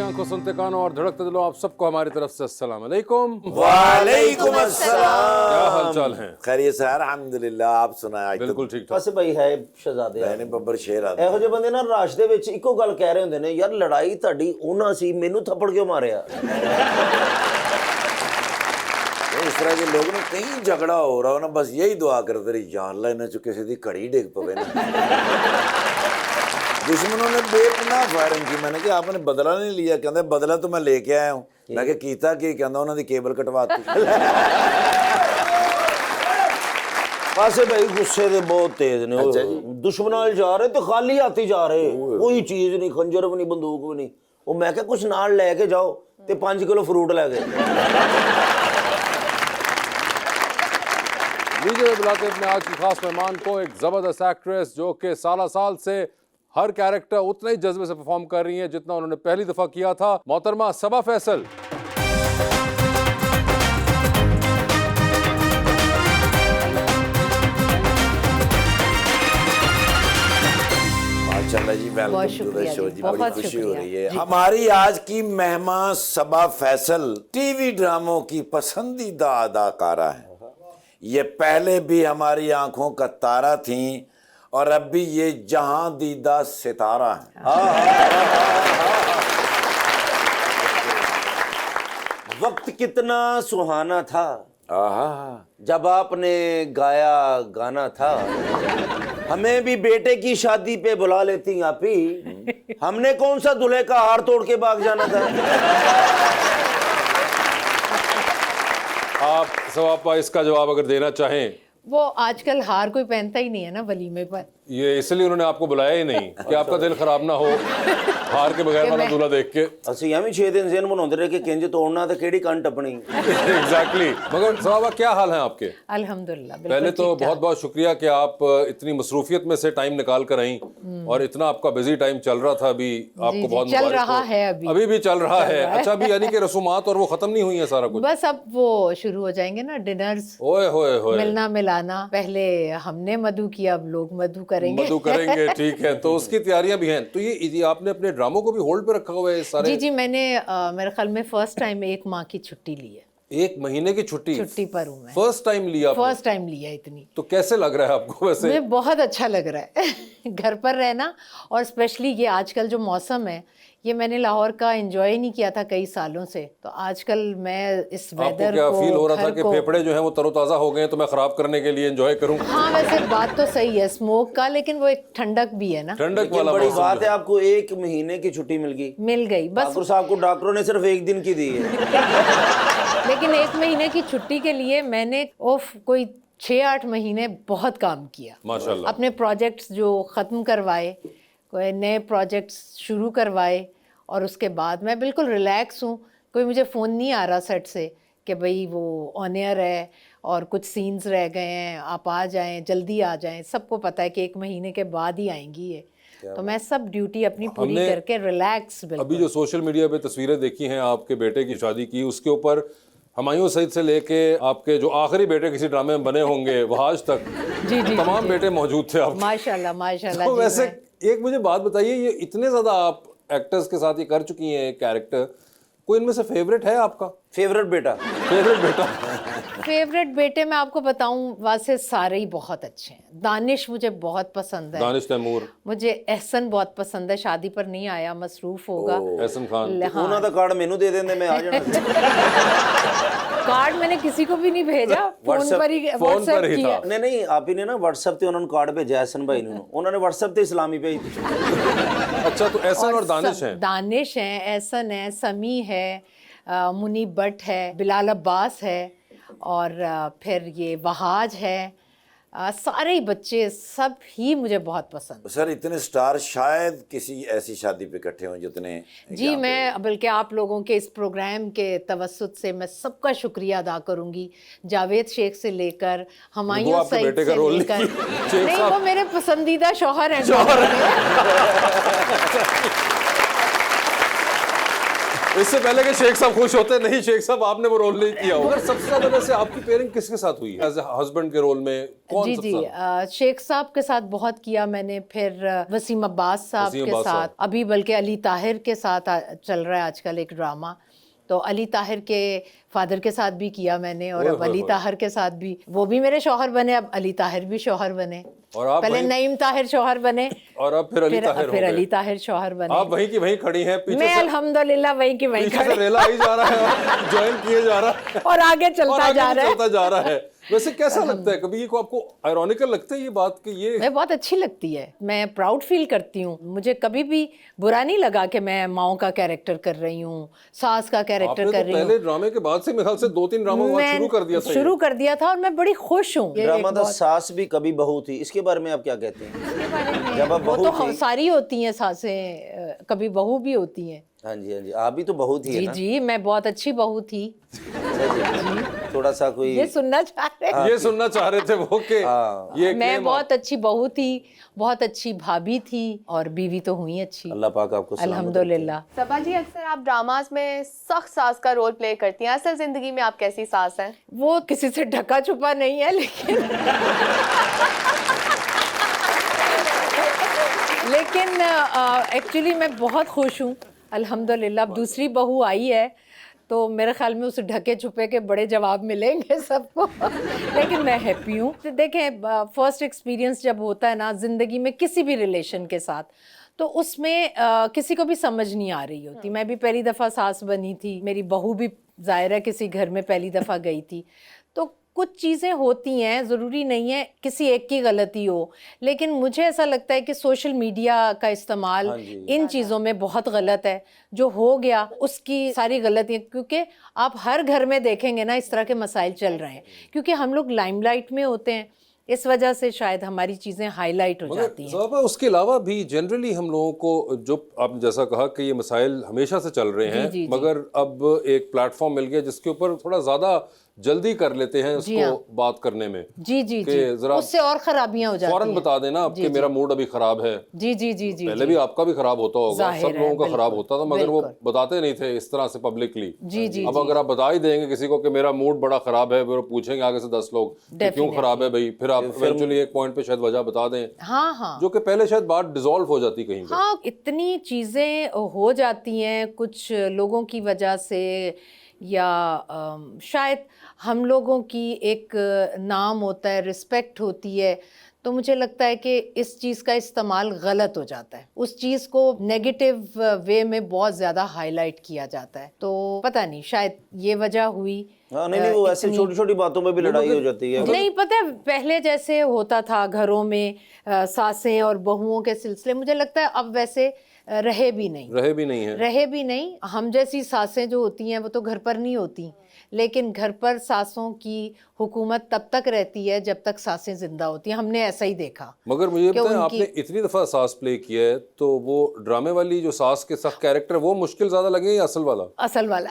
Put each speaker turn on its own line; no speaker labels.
आंखों सुनते कानों और धड़कते दिलों, आप सबको हमारी तरफ से अस्सलाम वालेकुम।
वालेकुम अस्सलाम।
क्या हाल चाल है?
खैरियत से अल्हम्दुलिल्लाह। आप सुनाए?
बिल्कुल ठीक ठाक।
बस भाई है शहजादे
मैंने बब्बर शेर आ
ਇਹੋ ਜਿਹੇ ਬੰਦੇ ਨਾ ਰਾਸ਼ ਦੇ ਵਿੱਚ ਇੱਕੋ ਗੱਲ ਕਹਿ ਰਹੇ ਹੁੰਦੇ ਨੇ, ਯਾਰ ਲੜਾਈ ਤੁਹਾਡੀ ਉਹਨਾਂ ਸੀ, ਮੈਨੂੰ ਥੱਪੜ ਕਿਉਂ ਮਾਰਿਆ।
इस तरह के लोग ना कहीं झगड़ा हो रहा हो ना, बस यही दुआ करते रही, जान ला इन्हें चुके सी घड़ी डिग पवे ना। दुश्मनों ने बेपनाह फायरिंग की। मैंने कहा आपने बदला नहीं लिया? कहते बदला तो मैं लेके आया हूँ। मैं कहा कीता की? कहता उन्होंने केबल कटवाती।
ਪਾਸੇ ਭਾਈ ਗੁੱਸੇ ਦੇ ਬਹੁਤ ਤੇਜ਼ ਨੇ।
ਅੱਛਾ ਜੀ।
ਦੁਸ਼ਮਣਾਂ ਨਾਲ ਜਾ ਰਹੇ ਤੇ ਖਾਲੀ ਹੱਥ ਹੀ ਜਾ ਰਹੇ, ਕੋਈ ਚੀਜ਼ ਨਹੀਂ, ਖੰਜਰ ਵੀ ਨਹੀਂ, ਬੰਦੂਕ ਵੀ ਨਹੀਂ। ਉਹ ਮੈਂ ਕਿਹਾ ਕੁਝ ਨਾਲ ਲੈ ਕੇ ਜਾਓ ਤੇ 5 ਕਿਲੋ ਫਰੂਟ ਲੈ ਗਏ।
लीजिए बुलाते अपने आज की खास मेहमान को, एक जबरदस्त एक्ट्रेस जो कि साल से हर कैरेक्टर उतना ही जज्बे से परफॉर्म कर रही है जितना उन्होंने पहली दफा किया था। मोहतरमा सबा फैसल।
माशाल्लाह जी, वेलकम टू द शो जी। बड़ी
बहुत
खुशी हो
शुक्रिया।
रही है। हमारी आज की मेहमान सबा फैसल टीवी ड्रामों की पसंदीदा अदाकारा है। ये पहले भी हमारी आंखों का तारा थी और अब भी ये जहां दीदा सितारा है।
वक्त कितना सुहाना था
आहा,
जब आपने गाया गाना था। हमें भी बेटे की शादी पे बुला लेती आप ही, हमने कौन सा दूल्हे का हार तोड़ के भाग जाना था।
आप सवापा इसका जवाब अगर देना चाहें।
वो आजकल हार कोई पहनता ही नहीं है ना वलीमे पर।
ये इसलिए उन्होंने आपको बुलाया ही नहीं कि आपका दिल खराब ना हो हार के बगैर वाला दूल्हा देख के।
ਅਸੀਂ ਐਵੇਂ 6 ਦਿਨ ਜ਼ੇਨ ਬਣਾਉਂਦੇ ਰਹੇ ਕਿ ਕਿੰਜ ਤੋੜਨਾ ਤੇ ਕਿਹੜੀ ਕੰਨ ਟੱਪਣੀ।
एग्जैक्टली। मगर सवाबा क्या हाल है आपके?
अल्हम्दुलिल्लाह बिल्कुल
पहले तो
ठीक ठाक।
बहुत बहुत शुक्रिया कि आप इतनी मसरूफियत में से टाइम निकाल कर आई और इतना आपका बिजी टाइम चल रहा था। अभी आपको
जी,
बहुत
चल
मुबारक
रहा
हो।
है अभी
भी चल रहा है। अच्छा, अभी यानी कि रसूमात और वो खत्म नहीं हुई है सारा कुछ?
बस अब वो शुरू हो जाएंगे ना, डिनर्स,
ओए होए होए,
मिलना मिलाना। पहले हमने मधु किया, अब लोग मधु करेंगे।
मधु करेंगे। ठीक है, तो उसकी तैयारियां भी हैं। तो ये आपने अपने ड्रामों को भी होल्ड पे रखा हुआ है सारे?
जी मैंने मेरे ख्याल में फर्स्ट टाइम 1 माह की छुट्टी ली है।
1 महीने की छुट्टी
पर हूँ मैं।
फर्स्ट टाइम लिया आपने?
फर्स्ट टाइम लिया इतनी।
तो कैसे लग रहा है आपको वैसे?
मुझे बहुत अच्छा लग रहा है घर पर रहना, और स्पेशली ये आजकल जो मौसम है, ये मैंने लाहौर का एंजॉय नहीं किया था कई सालों से। तो आजकल मैं इस
आपको
वेदर
क्या
को,
फील हो रहा था
घर
कि
को,
फेफड़े जो हैं वो तरोताज़ा हो गए हैं तो मैं खराब करने के लिए एंजॉय करूं?
हाँ वैसे बात तो सही है स्मोक का, लेकिन वो एक ठंडक भी है ना।
ठंडक
लेकिन
वाला
बड़ी
मौसम
बात
जो
है, आपको 1 महीने की छुट्टी मिल गई।
मिल गई बस।
ठाकुर साहब को डॉक्टरों ने सिर्फ 1 दिन की दी है।
लेकिन 1 महीने की छुट्टी के लिए मैंने कोई 6-8 महीने बहुत काम किया।
माशाल्लाह।
अपने प्रोजेक्ट्स जो ख़त्म करवाए, कोई नए प्रोजेक्ट्स शुरू करवाए, और उसके बाद मैं बिल्कुल रिलैक्स हूँ। कोई मुझे फ़ोन नहीं आ रहा सेट से कि भाई वो ऑन एयर है और कुछ सीन्स रह गए हैं, आप आ जाएं, जल्दी आ जाएं। सबको पता है कि 1 महीने के बाद ही आएंगी ये, तो मैं सब ड्यूटी अपनी पूरी करके रिलैक्स। बिल्कुल।
अभी जो सोशल मीडिया पे तस्वीरें देखी हैं आपके बेटे की शादी की, उसके ऊपर हुमायूं सईद से लेके आपके जो आखिरी बेटे किसी ड्रामे में बने होंगे वहाज तक
जी
तमाम बेटे मौजूद थे आपके।
माशाल्लाह माशाल्लाह।
तो
जी,
वैसे एक मुझे बात बताइए, ये इतने ज़्यादा आप एक्टर्स के साथ ये कर चुकी हैं कैरेक्टर, कोई इनमें से फेवरेट है आपका?
फेवरेट बेटा?
फेवरेट बेटे मैं आपको बताऊं, वैसे सारे ही बहुत अच्छे हैं। दानिश मुझे बहुत पसंद है।
दानिश तैमूर।
मुझे एहसन बहुत पसंद है, शादी पर नहीं आया, मसरूफ होगा।
एहसन खान।
हाँ।
ਉਹਨਾਂ ਦਾ ਕਾਰਡ ਮੈਨੂੰ ਦੇ ਦਿੰਦੇ, मैं आ जाना।
कार्ड मैंने किसी को भी नहीं भेजा, फोन पर ही व्हाट्सएप किया।
नहीं आप ही ने ना व्हाट्सएप ਤੇ ਉਹਨਾਂ ਨੂੰ ਕਾਰਡ ਭੇਜਿਆ ਐਸਨ ਭਾਈ ਨੂੰ, ਉਹਨਾਂ ਨੇ व्हाट्सएप ਤੇ इस्लामी भेज दी।
अच्छा, तो एहसन और दानिश हैं?
दानिश हैं, एहसन है, समी है, मुनीब भट्ट है, बिलाल अब्बास है, और फिर ये वहाज है। सारे ही बच्चे सब ही मुझे बहुत पसंद।
सर इतने स्टार शायद किसी ऐसी शादी पे इकट्ठे हों जितने।
जी मैं बल्कि आप लोगों के इस प्रोग्राम के तवस्सुत से मैं सबका शुक्रिया अदा करूंगी, जावेद शेख से लेकर हुमायूं सईद से लेकर। नहीं वो मेरे पसंदीदा शौहर हैं।
इससे पहले कि शेख साहब खुश होते, नहीं शेख साहब आपने वो रोल नहीं किया। मगर सबसे ज्यादा वैसे आपकी पेयरिंग किसके साथ हुई एज हस्बैंड के रोल में? कौन
जी
सबसे
जी
ज्यादा?
शेख साहब के साथ बहुत किया मैंने, फिर वसीम अब्बास साहब
वसीम
के
अब्बास
साथ,
साहब।
अभी बल्कि अली ताहिर के साथ चल रहा है आजकल एक ड्रामा, तो अली ताहिर के फादर के साथ भी किया मैंने, और
ओए
अब
होए
अली
होए।
ताहिर के साथ भी, वो भी मेरे शौहर बने, अब अली ताहिर भी शौहर बने।
और आप
पहले
वहीं-
नईम ताहिर शौहर बने,
और अब फिर अली ताहिर हो
फिर
गए।
अली ताहिर शौहर बने।
आप वहीं की वहीं खड़ी हैं, पीछे
मैं
से
अल्हम्दुलिल्लाह वहीं की वहीं
पीछे से
खड़ी
रेला ही जा रहा है, ज्वाइन किए जा रहा है
और आगे
और
चलता
आगे
जा
भी
रहा है।
चलता जा रहा है। वैसे कैसा लगता है कभी, ये को आपको आयरॉनिकल लगता है ये बात कि ये
मैं बहुत अच्छी लगती है, मैं प्राउड फील करती हूँ, मुझे कभी भी बुरा नहीं लगा कि मैं माओ का कैरेक्टर कर रही हूँ, सास का कैरेक्टर
आपने
कर
तो
रही हूँ।
पहले ड्रामे के बाद से मेरे ख्याल से 2-3 ड्रामा
मैं
शुरू कर दिया था ये।
शुरू कर दिया था और मैं बड़ी खुश हूँ। ये
ड्रामा
एक
था
बहुत-
सास भी कभी बहू थी, इसके बारे में आप क्या कहते हैं? जब आप
वो
बहू
तो
थी,
सारी होती हैं सासें, कभी बहू भी होती हैं।
हाँ जी हाँ जी, आप भी तो बहू थी है
जी
ना?
जी, मैं बहुत अच्छी बहू थी।
थोड़ा सा कोई
ये सुनना चाह रहे हैं?
ये सुनना चाह रहे थे वो कि
हाँ।
ये
मैं
claim
बहुत अच्छी बहू थी, बहुत अच्छी भाभी थी, और बीवी तो हुई अच्छी,
अल्लाह पाक आपको सलामत रखे।
अल्हम्दुलिल्लाह।
सबा जी, अक्सर आप ड्रामास में सख्त सास का रोल प्ले करती हैं, असल जिंदगी में आप कैसी सास हैं?
वो किसी से ढका छुपा नहीं है, लेकिन एक्चुअली मैं बहुत खुश हूँ अल्हम्दुलिल्लाह। अब दूसरी बहू आई है तो मेरे ख्याल में उस ढके छुपे के बड़े जवाब मिलेंगे सबको लेकिन मैं हैप्पी हूँ। तो देखें, फर्स्ट एक्सपीरियंस जब होता है ना ज़िंदगी में किसी भी रिलेशन के साथ, तो उसमें किसी को भी समझ नहीं आ रही होती। मैं भी पहली दफ़ा सास बनी थी, मेरी बहू भी ज़ाहिर है किसी घर में पहली दफ़ा गई थी, तो कुछ चीज़ें होती हैं, ज़रूरी नहीं है किसी एक की गलती हो, लेकिन मुझे ऐसा लगता है कि सोशल मीडिया का इस्तेमाल इन चीज़ों में बहुत गलत है। जो हो गया उसकी सारी गलतियाँ, क्योंकि आप हर घर में देखेंगे ना इस तरह के मसाइल चल रहे हैं, क्योंकि हम लोग लाइमलाइट में होते हैं, इस वजह से शायद हमारी चीज़ें हाईलाइट हो जाती हैं।
ज़ाहिर है, उसके अलावा भी जनरली हम लोगों को, जो आपने जैसा कहा कि ये मसाइल हमेशा से चल रहे हैं,
जी।
मगर अब एक प्लेटफॉर्म मिल गया जिसके ऊपर थोड़ा ज़्यादा जल्दी कर लेते हैं उसको
हाँ।
बात करने में।
जी जी
कि
जी,
जरा
उससे और खराबियां हो जाती
फौरन
हैं।
बता देना आप कि मेरा मूड अभी खराब है।
जी जी जी जी
पहले भी आपका भी खराब होता होगा,
जाहिर
सब
है,
लोगों का खराब
बिल्कुल,
होता था, मगर वो
बिल्कुल।
बताते नहीं थे इस तरह से पब्लिकली।
जी जी
अब अगर आप बता ही देंगे किसी को कि मेरा मूड बड़ा खराब है, वो पूछेंगे आगे से 10 लोग कि क्यों खराब है भाई, फिर आप इवेंचुअली एक पॉइंट पे शायद वजह बता दें,
हाँ हाँ
जो कि पहले शायद बात डिसॉल्व हो जाती कहीं पे।
हाँ, इतनी चीज़ें हो जाती हैं कुछ लोगों की वजह से, या शायद हम लोगों की एक नाम होता है, रिस्पेक्ट होती है, तो मुझे लगता है कि इस चीज़ का इस्तेमाल गलत हो जाता है, उस चीज़ को नेगेटिव वे में बहुत ज़्यादा हाईलाइट किया जाता है। तो पता नहीं, शायद ये वजह हुई।
हाँ नहीं वो ऐसे छोटी छोटी बातों में भी लड़ाई हो जाती है।
नहीं, पता है पहले जैसे होता था घरों में सासें और बहुओं के सिलसिले, मुझे लगता है अब वैसे रहे भी नहीं रहे भी नहीं। हम जैसी सासें जो होती हैं वो तो घर पर नहीं होती, लेकिन घर पर सासों की हुकूमत तब तक रहती है जब तक सासें जिंदा होती हैं, हमने ऐसा ही देखा।
मगर मुझे
कि
बताएं,
उनकी-
आपने इतनी दफा सास प्ले किया है, तो वो ड्रामे वाली जो सास के सख्त कैरेक्टर वो मुश्किल ज्यादा लगे या असल वाला?
असल वाला